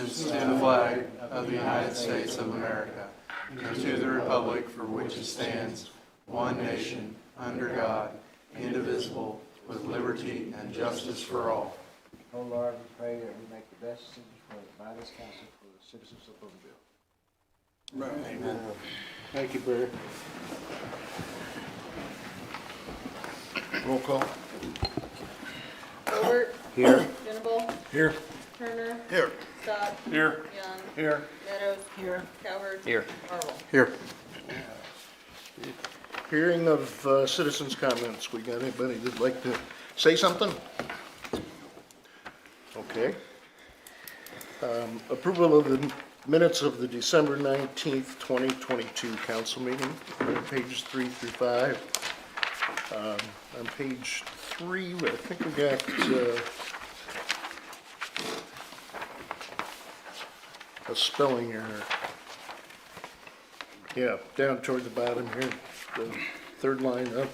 allegiance to the flag of the United States of America and to the republic for which it stands, one nation, under God, indivisible, with liberty and justice for all. Oh Lord, we pray that we make the best decisions by this council for the citizens of Boonville. Right. Amen. Thank you, Barry. Roll call. Robert. Here. Venable. Here. Turner. Here. Scott. Here. Young. Here. Meadows. Here. Cowherd. Here. Marvel. Here. Hearing of citizens' comments. We got anybody that'd like to say something? Okay. Approval of the minutes of the December 19th, 2022 council meeting, pages 3 through 5. On page 3, I think we got a spelling error. Yeah, down toward the bottom here, the third line up,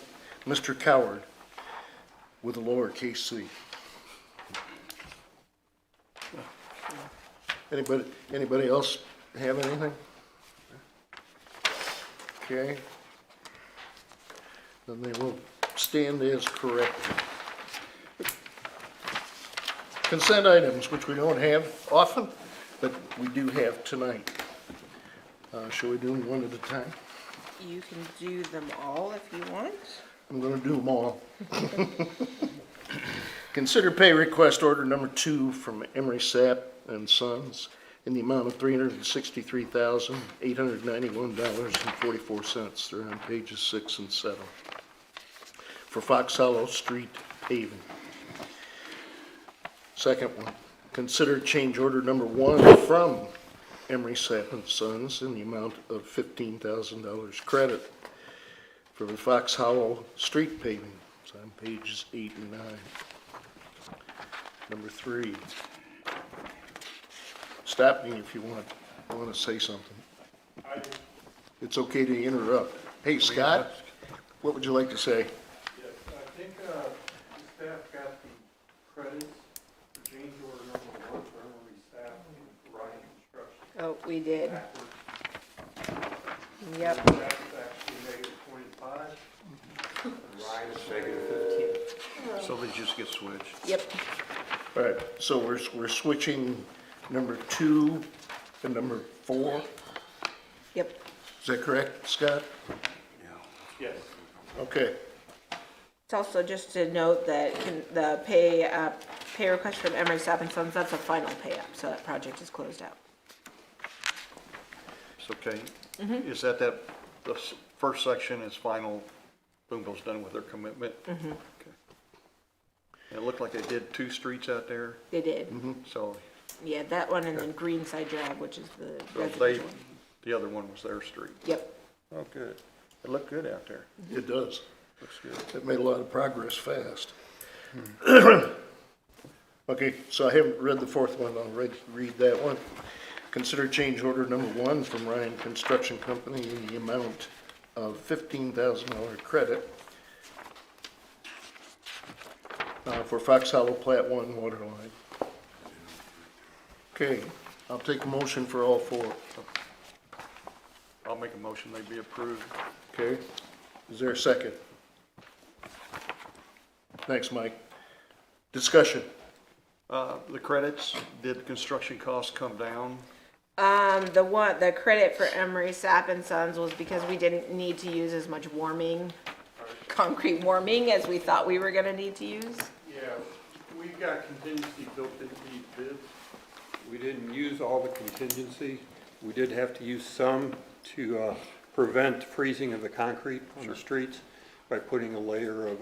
Mr. Coward with a lowercase c. Anybody else have anything? Okay. Then they will stand as corrected. Consent items, which we don't have often, but we do have tonight. Shall we do them one at a time? You can do them all if you want. I'm going to do them all. Consider pay request order number 2 from Emery Sapp and Sons in the amount of $363,891.44. They're on pages 6 and 7 for Fox Hollow Street paving. Second one, consider change order number 1 from Emery Sapp and Sons in the amount of $15,000 credit for the Fox Hollow Street paving. It's on pages 8 and 9. Number 3. Stop me if you want to say something. It's okay to interrupt. Hey, Scott, what would you like to say? Yes, I think the staff got the credits for change order number 1 for Emery Staff and Ryan Construction. Oh, we did. Backwards. Yep. That's actually negative 25. Ryan is negative 15. So they just get switched. Yep. All right, so we're switching number 2 and number 4. Yep. Is that correct, Scott? Yes. Okay. It's also just to note that the pay request from Emery Sapp and Sons, that's a final pay up, so that project is closed out. It's okay. Is that the first section is final, Boonville's done with their commitment? Okay. And it looked like they did 2 streets out there, They did. so Yeah, that one and then Greenside Drive, which is the so residential one. the other one was their street. Yep. Oh, good. It looked good out there. It does. Looks good. It made a lot of progress fast. Okay, so I haven't read the 4th one. I'll read that one. Consider change order number 1 from Ryan Construction Company in the amount of $15,000 credit for Fox Hollow Plat 1 water line. Okay, I'll take a motion for all 4. I'll make a motion they be approved. Okay, is there a second? Thanks, Mike. Discussion. The credits, did the construction costs come down? The credit for Emery Sapp and Sons was because we didn't need to use as much concrete warming as we thought we were gonna need to use. Yeah, we got contingency built into these bids. We didn't use all the contingency. We did have to use some to prevent freezing of the concrete on the streets by putting a layer of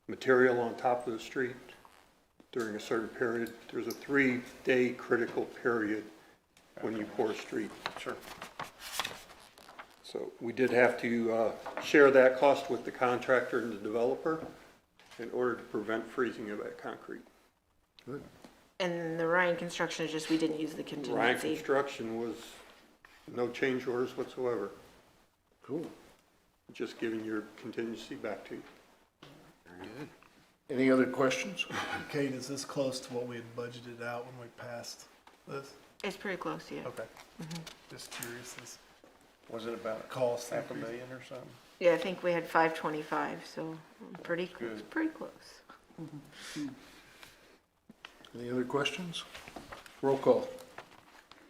material on top of the street during a certain period. There's a 3-day critical period when you pour a street. Sure. So we did have to share that cost with the contractor and the developer in order to prevent freezing of that concrete. Good. And the Ryan Construction is just, we didn't use the Ryan contingency. Construction was no change orders whatsoever, Cool. just giving your contingency back to you. Any other questions? Kate, is this close to what we had budgeted out when we passed this? It's pretty close, yeah. Okay. Just curious, this Was it about cost half a increase? million or something? Yeah, I think we had 525, so pretty close, Good. pretty close. Any other questions? Roll call.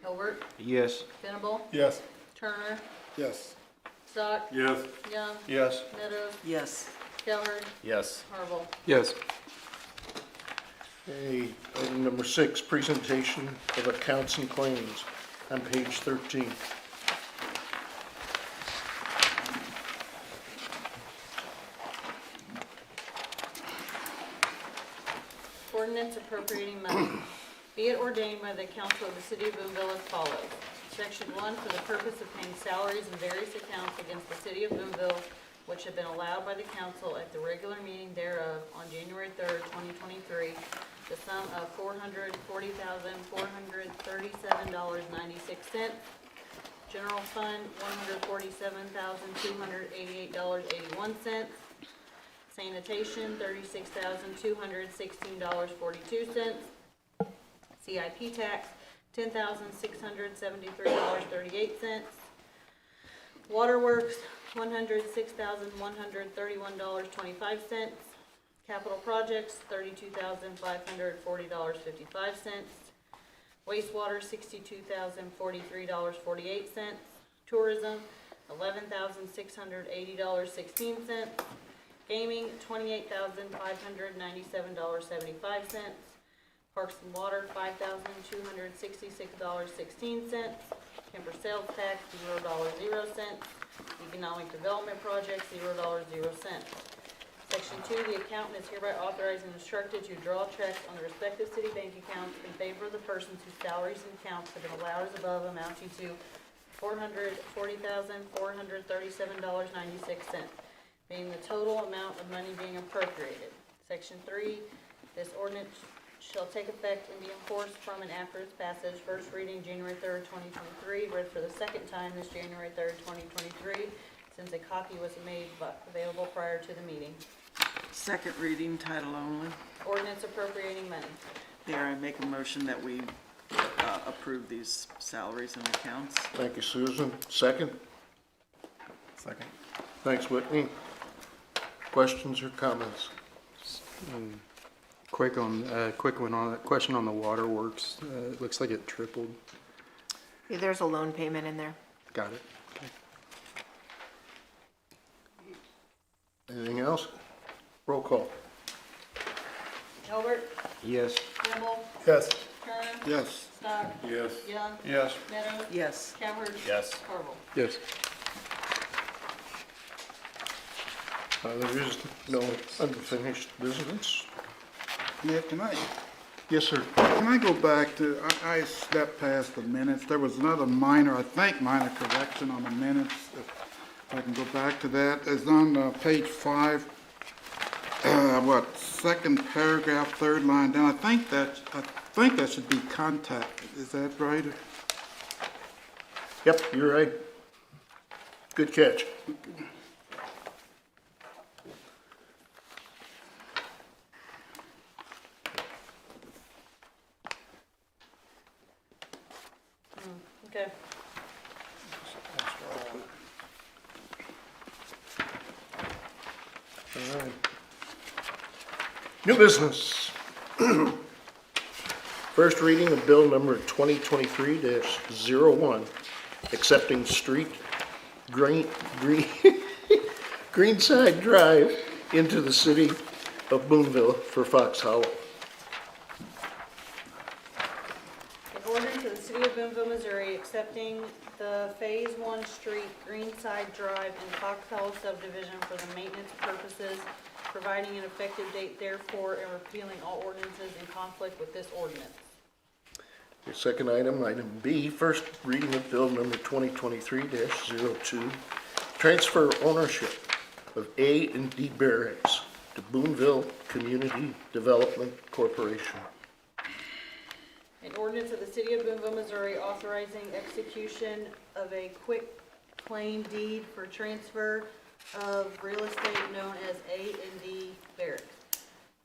Hilbert, Yes. Venable, Yes. Turner, Yes. Stock, Yes. Young, Yes. Meadows, Yes. Calhoun, Yes. Harville. Yes. Okay, item number 6, presentation of accounts and claims on page 13. Ordinance appropriating money. Be it ordained by the council of the city of Boonville as follows. Section 1, for the purpose of paying salaries in various accounts against the city of Boonville, which have been allowed by the council at the regular meeting thereof on January 3rd, 2023, the sum of $440,437.96. General fund, $147,288.81. Sanitation, $36,216.42. CIP tax, $10,673.38. Waterworks, $106,131.25. Capital projects, $32,540.55. Wastewater, $62,043.48. Tourism, $11,680.16. Gaming, $28,597.75. Parks and Water, $5,266.16. Timber sales tax, $0.00. Economic Development Project, $0.00. Section 2, the accountant is hereby authorized and instructed to draw checks on the respective city bank accounts in favor of the persons whose salaries and accounts have been allowed as above, amounting to $440,437.96, being the total amount of money being appropriated. Section 3, this ordinance shall take effect and be enforced from and after its passage. First reading, January 3rd, 2023. Read for the second time this January 3rd, 2023, since a copy was made available prior to the meeting. Second reading, title only. Ordinance appropriating money. There, I make a motion that we approve these salaries and accounts. Thank you, Susan. Second? Second. Thanks, Whitney. Questions or comments? Quick one on that question on the waterworks. It looks like it tripled. Yeah, there's a loan payment in there. Got it. Okay. Anything else? Roll call. Hilbert, Yes. Campbell, Yes. Turner, Yes. Stock, Yes. Young, Yes. Meadows, Yes. Calhoun, Yes. Harville. Yes. There is no unfinished business. Nick, can I Yes, sir. go back to, I stepped past the minutes. There was another minor correction on the minutes. If I can go back to that. It's on page 5, second paragraph, third line down. I think that should be contacted. Is that right? Yep, you're right. Good catch. Okay. All right. New business. First reading of bill number 2023-01, accepting street Greenside Drive into the city of Boonville for Fox Hollow. In order to the city of Boonville, Missouri, accepting the Phase 1 Street, Greenside Drive, and Fox Hollow subdivision for the maintenance purposes, providing an effective date therefore, and repealing all ordinances in conflict with this ordinance. Your second item, item B, first reading of bill number 2023-02, transfer ownership of A and D barracks to Boonville Community Development Corporation. An ordinance of the city of Boonville, Missouri, authorizing execution of a quick claim deed for transfer of real estate known as A and D Barracks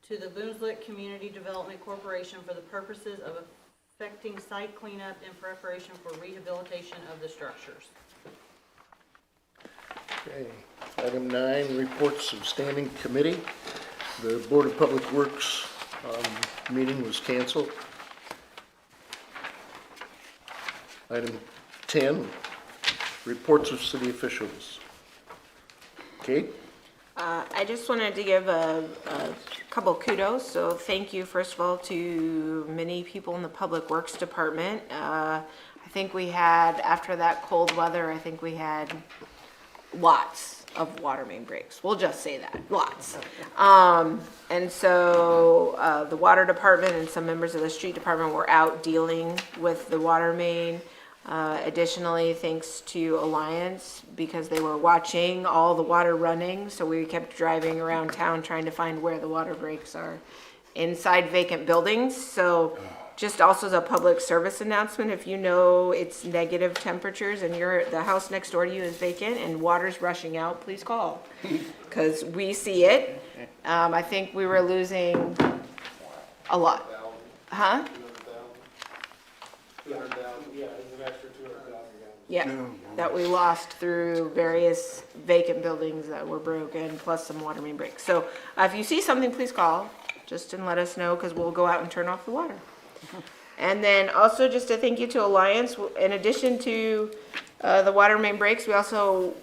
to the Boonville Community Development Corporation for the purposes of affecting site cleanup in preparation for rehabilitation of the structures. Okay. Item 9, reports of standing committee. The Board of Public Works meeting was canceled. Item 10, reports of city officials. Kate? I just wanted to give a couple kudos. So thank you, first of all, to many people in the Public Works Department. I think we had, after that cold weather, I think we had lots of water main breaks. We'll just say that, lots. And so the water department and some members of the street department were out dealing with the water main. Additionally, thanks to Alliance, because they were watching all the water running, so we kept driving around town trying to find where the water breaks are inside vacant buildings. So just also as a public service announcement, if you know it's negative temperatures and the house next door to you is vacant and water's rushing out, please call, because we see it. I think we were losing a lot. Huh? Yeah, that we lost through various vacant buildings that were broken, plus some water main breaks. So if you see something, please call, just and let us know, because we'll go out and turn off the water. And then also just a thank you to Alliance. In addition to the water main breaks, we also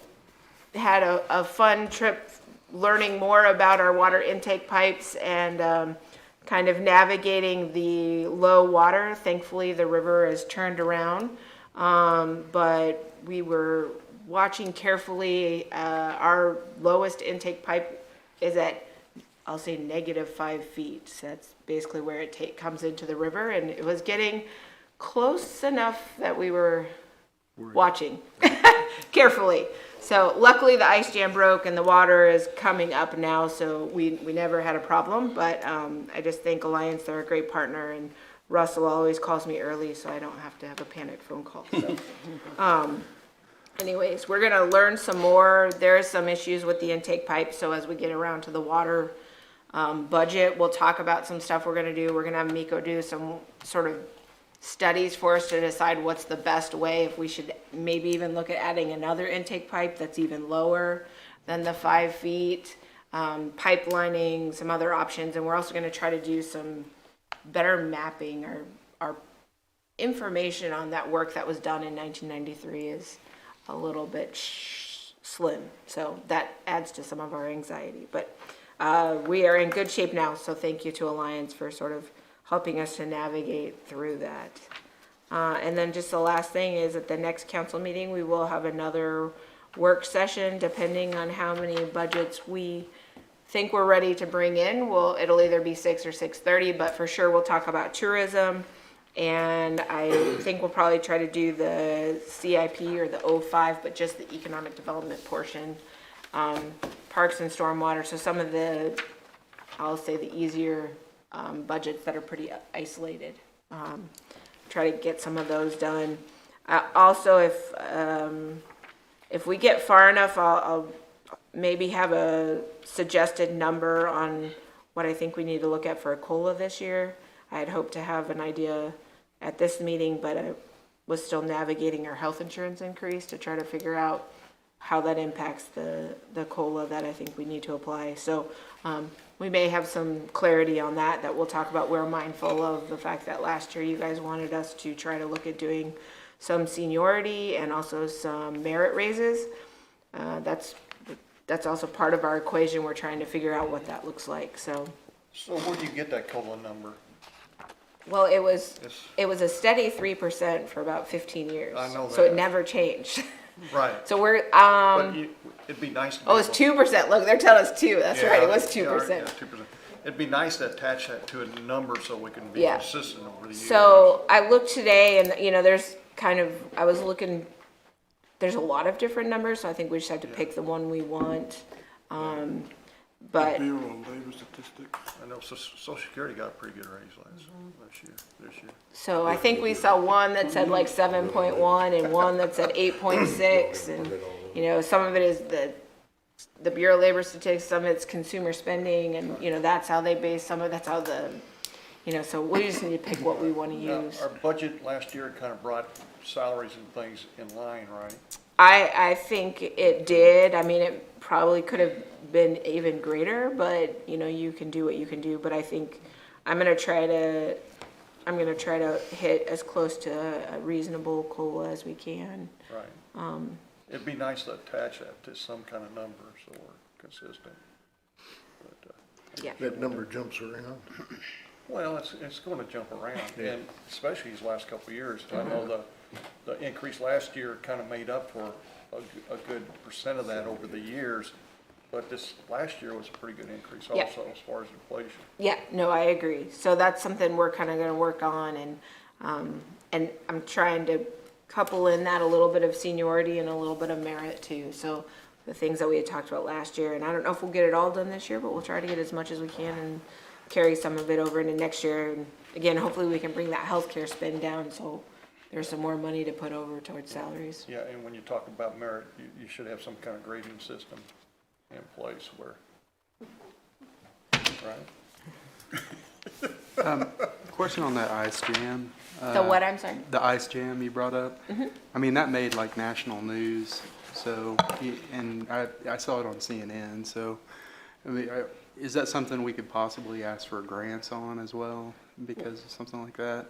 had a fun trip learning more about our water intake pipes and kind of navigating the low water. Thankfully, the river has turned around. But we were watching carefully. Our lowest intake pipe is at, I'll say, -5 feet. So that's basically where it comes into the river, and it was getting close enough that we were watching carefully. So luckily the ice jam broke and the water is coming up now, so we never had a problem. But I just thank Alliance, they're a great partner, and Russell always calls me early, so I don't have to have a panic phone call. So, anyways, we're gonna learn some more. There's some issues with the intake pipe, so as we get around to the water budget, we'll talk about some stuff we're gonna do. We're gonna have Miko do some sort of studies for us to decide what's the best way, if we should maybe even look at adding another intake pipe that's even lower than the 5 feet, pipelining, some other options, and we're also gonna try to do some better mapping. Our information on that work that was done in 1993 is a little bit slim, so that adds to some of our anxiety. But we are in good shape now, so thank you to Alliance for sort of helping us to navigate through that. And then just the last thing is, at the next council meeting, we will have another work session, depending on how many budgets we think we're ready to bring in. It'll either be 6 or 6:30, but for sure we'll talk about tourism, and I think we'll probably try to do the CIP or the 05, but just the economic development portion, parks and stormwater. So some of the, I'll say, the easier budgets that are pretty isolated. Try to get some of those done. Also, if we get far enough, I'll maybe have a suggested number on what I think we need to look at for a COLA this year. I had hoped to have an idea at this meeting, but I was still navigating our health insurance increase to try to figure out how that impacts the COLA that I think we need to apply. So we may have some clarity on that we'll talk about. We're mindful of the fact that last year you guys wanted us to try to look at doing some seniority and also some merit raises. That's also part of our equation. We're trying to figure out what that looks like. So where'd you get that COLA number? well, it was a steady 3% for about 15 years. I know So it that. never changed. Right. So we're But it'd be nice to be oh, it's able- 2%. Look, they're telling us 2. That's right. It Yeah, was 2%. yeah, 2%. It'd be nice to attach that to a number so we can be Yeah. consistent over the years. So I looked today, and there's I was looking. There's a lot of different numbers, so I think we just have to pick the one we want. But Bureau of Labor Statistics. I know Social Security got a pretty good raise this year. so I think we saw one that said like 7.1 and one that said 8.6, and some of it is the Bureau of Labor Statistics, some of it's consumer spending, and that's how they base some of that's how the you know, so we just need to pick what we want to Now, use. our budget last year kind of brought salaries and things in line, right? I think it did. I mean, it probably could have been even greater, but you know, you can do what you can do. But I think I'm gonna try to hit as close to a reasonable COLA as we can. Right. It'd be nice to attach that to some kind of number so we're consistent. But, Yeah. That number jumps around. well, it's going to jump around, and especially these last couple of years. I know the increase last year kind of made up for a good percent of that over the years, but this last year was a pretty good increase Yeah. also as far as inflation. Yeah, no, I agree. So that's something we're kind of going to work on, and I'm trying to couple in that a little bit of seniority and a little bit of merit too. So the things that we had talked about last year, and I don't know if we'll get it all done this year, but we'll try to get as much as we can and carry some of it over into next year. And again, hopefully we can bring that healthcare spend down so there's some more money to put over towards salaries. Yeah, and when you talk about merit, you should have some kind of grading system in place where, right? Question on that ice jam. The what, I'm sorry? The ice jam you brought up. I mean, that made like national news. So, and I saw it on CNN. So, I mean, is that something we could possibly ask for grants on as well because of something like that?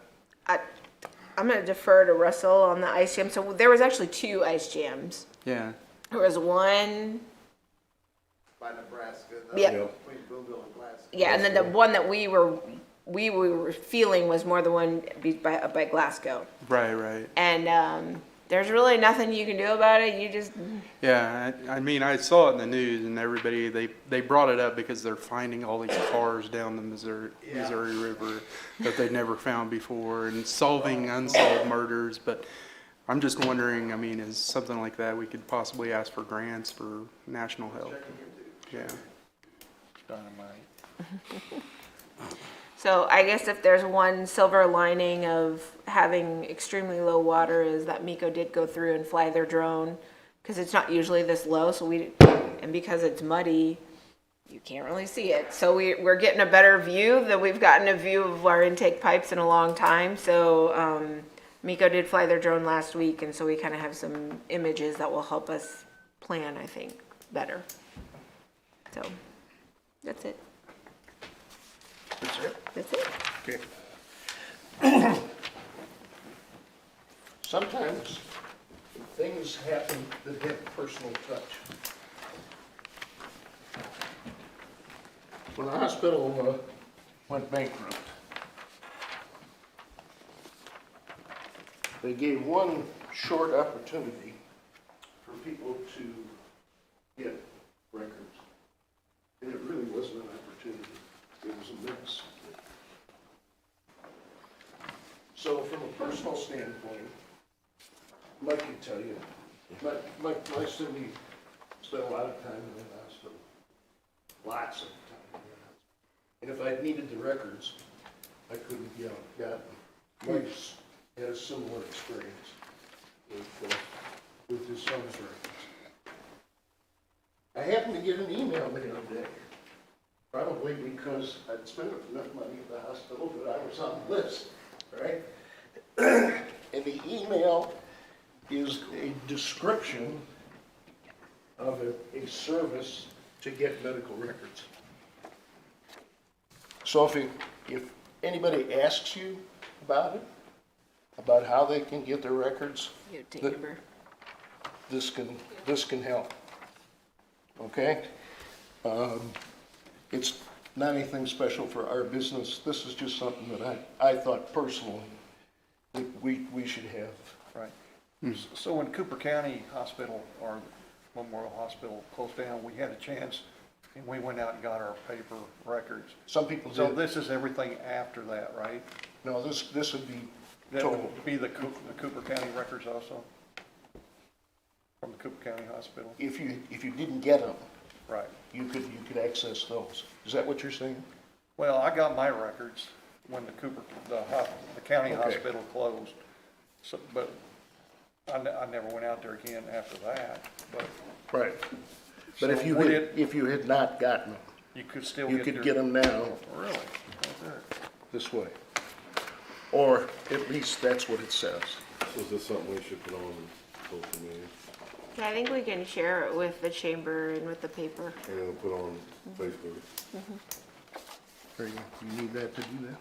I'm going to defer to Russell on the ice jam. So there was actually 2 ice jams. Yeah. There was one, By Nebraska, Yeah. between Boonville and Glasgow. yeah, and then the one that we were feeling was more the one by Glasgow. Right. And there's really nothing you can do about it. You just, Yeah. I mean, I saw it in the news, and everybody they brought it up because they're finding all these cars down the Missouri River that they'd never found before, and solving unsolved murders. But I'm just wondering. I mean, is something like that we could possibly ask for grants for national help? Yeah. Dynamite. so I guess if there's one silver lining of having extremely low water is that Miko did go through and fly their drone because it's not usually this low. And because it's muddy, you can't really see it. So we're getting a better view than we've gotten a view of our intake pipes in a long time. So Miko did fly their drone last week, and so we kind of have some images that will help us plan, I think, better. So that's it. That's it? That's it. Okay. Sometimes things happen that have personal touch. When the hospital went bankrupt, they gave one short opportunity for people to get records. And it really wasn't an opportunity. It was a mess. So from a personal standpoint, Mike can tell you, my Cindy spent a lot of time in the hospital. Lots of time in the hospital. And if I'd needed the records, I couldn't get them. Mike's had a similar experience with his son's records. I happened to get an email the other day, probably because I'd spent enough money at the hospital that I was on the list, right? And the email is a description of a service to get medical records. So if anybody asks you about it, about how they can get their records, You take number. this can help. Okay? It's not anything special for our business. This is just something that I thought personally that we should have. Right. So when Cooper County Hospital or Memorial Hospital closed down, we had a chance and we went out and got our paper records. Some people So did. this is everything after that, right? No, this would be That total. would be the Cooper County records also? From the Cooper County Hospital? If you didn't get them, Right. you could access those. Is that what you're saying? Well, I got my records when the county Okay. hospital closed. So, but I never went out there again after that, but Right. But So if would it- you had not gotten them, you could still you get could your- get them now. Really? Okay. this way. Or at least that's what it says. So is this something we should put on social media Yeah, I think we can share it with the chamber and with the paper. and then put on Facebook? There you go. You need that to do that?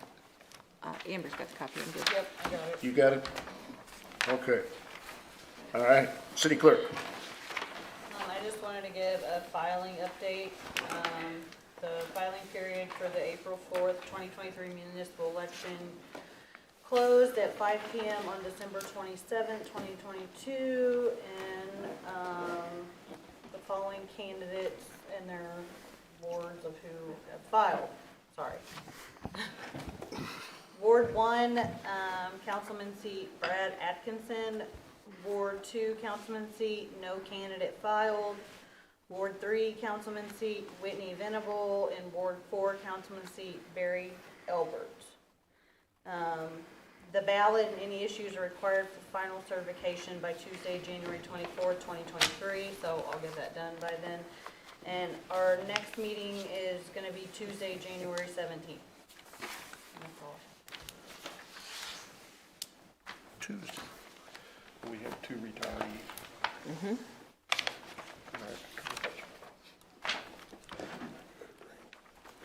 Amber's got the copy, I'm good. Yep, I got it. You got it? Okay. All right, city clerk. I just wanted to give a filing update. The filing period for the April 4th, 2023 municipal election closed at 5 p.m. on December 27th, 2022, and the following candidates and their wards of who have filed, sorry. Ward 1, Councilman seat Brad Atkinson. Ward 2, Councilman seat, no candidate filed. Ward 3, Councilman seat, Whitney Venable. And Ward 4, Councilman seat, Barry Elbert. The ballot and any issues are required for final certification by Tuesday, January 24th, 2023, so I'll get that done by then. And our next meeting is gonna be Tuesday, January 17th. That's all. Tuesday. We have 2 retirees.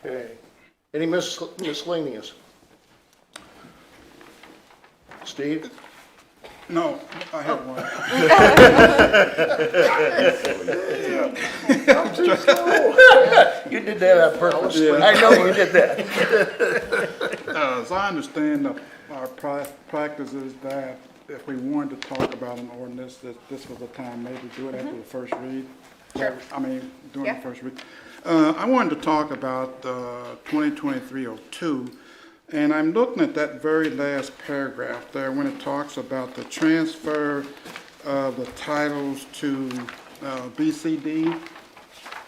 Okay. Any miscellaneous? Steve? No, I have one. You did that on purpose. I know you did that. As I understand, our practice is that if we wanted to talk about an ordinance, that this was the time maybe to do it after the first read. Sure. I mean, during Yeah. the first read. I wanted to talk about 2023-02, and I'm looking at that very last paragraph there when it talks about the transfer of the titles to BCD.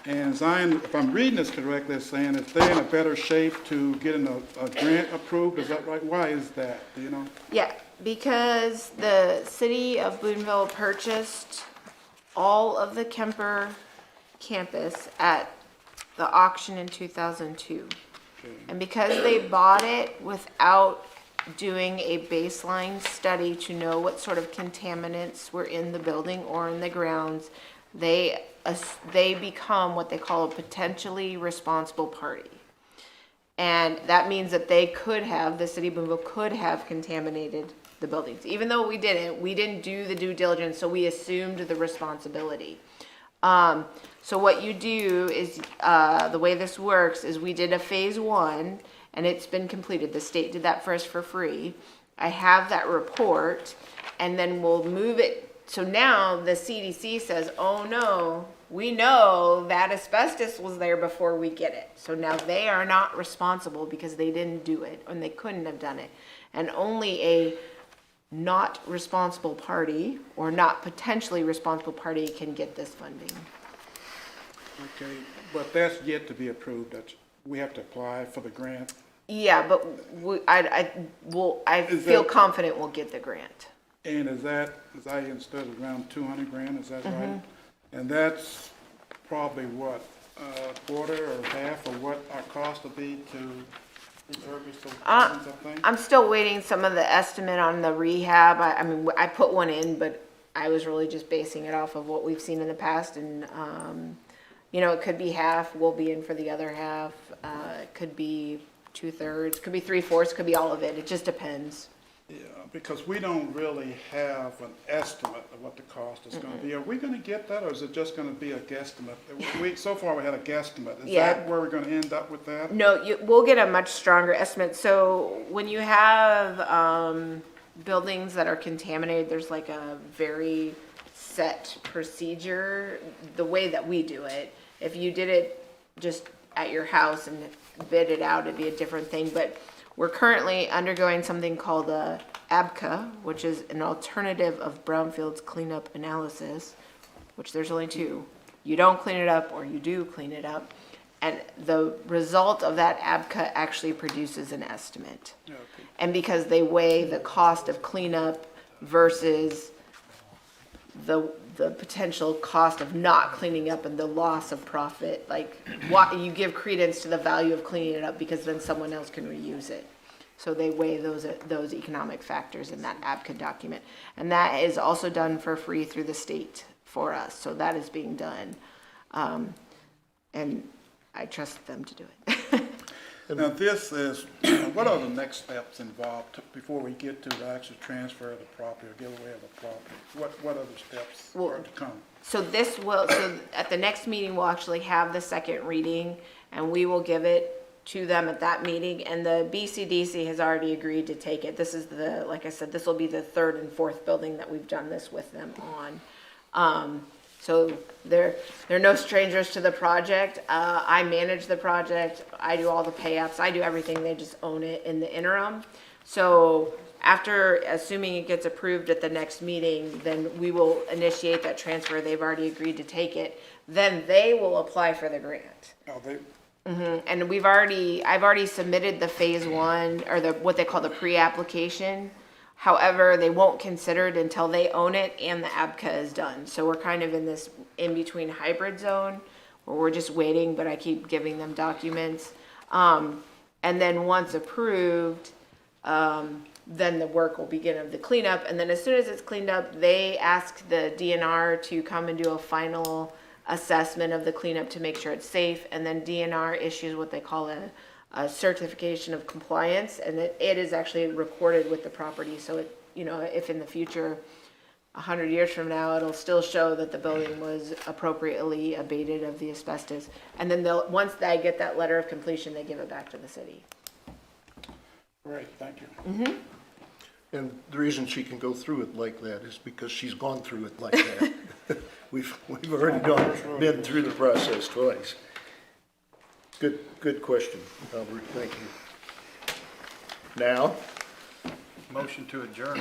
And if I'm reading this correctly, it's saying if they're in a better shape to getting a grant approved, is that right? Why is that, do you know? Yeah, because the city of Boonville purchased all of the Kemper campus at the auction in 2002. And because they bought it without doing a baseline study to know what sort of contaminants were in the building or in the grounds, they become what they call a potentially responsible party. And that means that the city of Boonville could have contaminated the buildings. Even though we didn't do the due diligence, so we assumed the responsibility. So what you do is, the way this works is we did a phase 1 and it's been completed. The state did that for us for free. I have that report and then we'll move it. So now the CDC says, oh no, we know that asbestos was there before we get it. So now they are not responsible because they didn't do it and they couldn't have done it. And only a not responsible party or not potentially responsible party can get this funding. Okay, but that's yet to be approved, that we have to apply for the grant. Yeah, but I Is feel that- confident we'll get the grant. And is that, as I understood, around 200 grand, is that right? And that's probably what, a quarter or half of what our cost will be to refurbish those buildings, I think? I'm still waiting some of the estimate on the rehab. I mean, I put one in, but I was really just basing it off of what we've seen in the past and, it could be half, we'll be in for the other half. It could be 2/3, could be 3/4, could be all of it. It just depends. Yeah, because we don't really have an estimate of what the cost is gonna be. Are we gonna get that, or is it just gonna be a guesstimate? So far, we had a guesstimate. Is Yeah. that where we're gonna end up with that? No, we'll get a much stronger estimate. So when you have buildings that are contaminated, there's like a very set procedure, the way that we do it. If you did it just at your house and bid it out, it'd be a different thing. But we're currently undergoing something called a ABCA, which is an alternative of brownfields cleanup analysis, which there's only 2. You don't clean it up or you do clean it up. And the result of that ABCA actually produces an estimate. Okay. And because they weigh the cost of cleanup versus the potential cost of not cleaning up and the loss of profit, like what you give credence to the value of cleaning it up because then someone else can reuse it. So they weigh those economic factors in that ABCA document. And that is also done for free through the state for us, so that is being done. And I trust them to do it. Now, this is, what are the next steps involved before we get to the actual transfer of the property or giveaway of the property? What other steps are to come? So at the next meeting, we'll actually have the second reading, and we will give it to them at that meeting, and the BCDC has already agreed to take it. This is like I said, this will be the third and fourth building that we've done this with them on. So they're no strangers to the project. I manage the project, I do all the pay-ups, I do everything, they just own it in the interim. So after, assuming it gets approved at the next meeting, then we will initiate that transfer, they've already agreed to take it. Then they will apply for the grant. Are they, And I've already submitted the phase one, or what they call the pre-application. However, they won't consider it until they own it and the ABCA is done. So we're kind of in this in-between hybrid zone where we're just waiting, but I keep giving them documents. And then once approved, then the work will begin of the cleanup. And then as soon as it's cleaned up, they ask the DNR to come and do a final assessment of the cleanup to make sure it's safe. And then DNR issues what they call a certification of compliance, and it is actually recorded with the property. So it, if in the future, 100 years from now, it'll still show that the building was appropriately abated of the asbestos. And then once they get that letter of completion, they give it back to the city. great, thank you. And the reason she can go through it like that is because she's gone through it like that. We've already been through the process twice. Good question, Albert, thank you. Now, Motion to adjourn.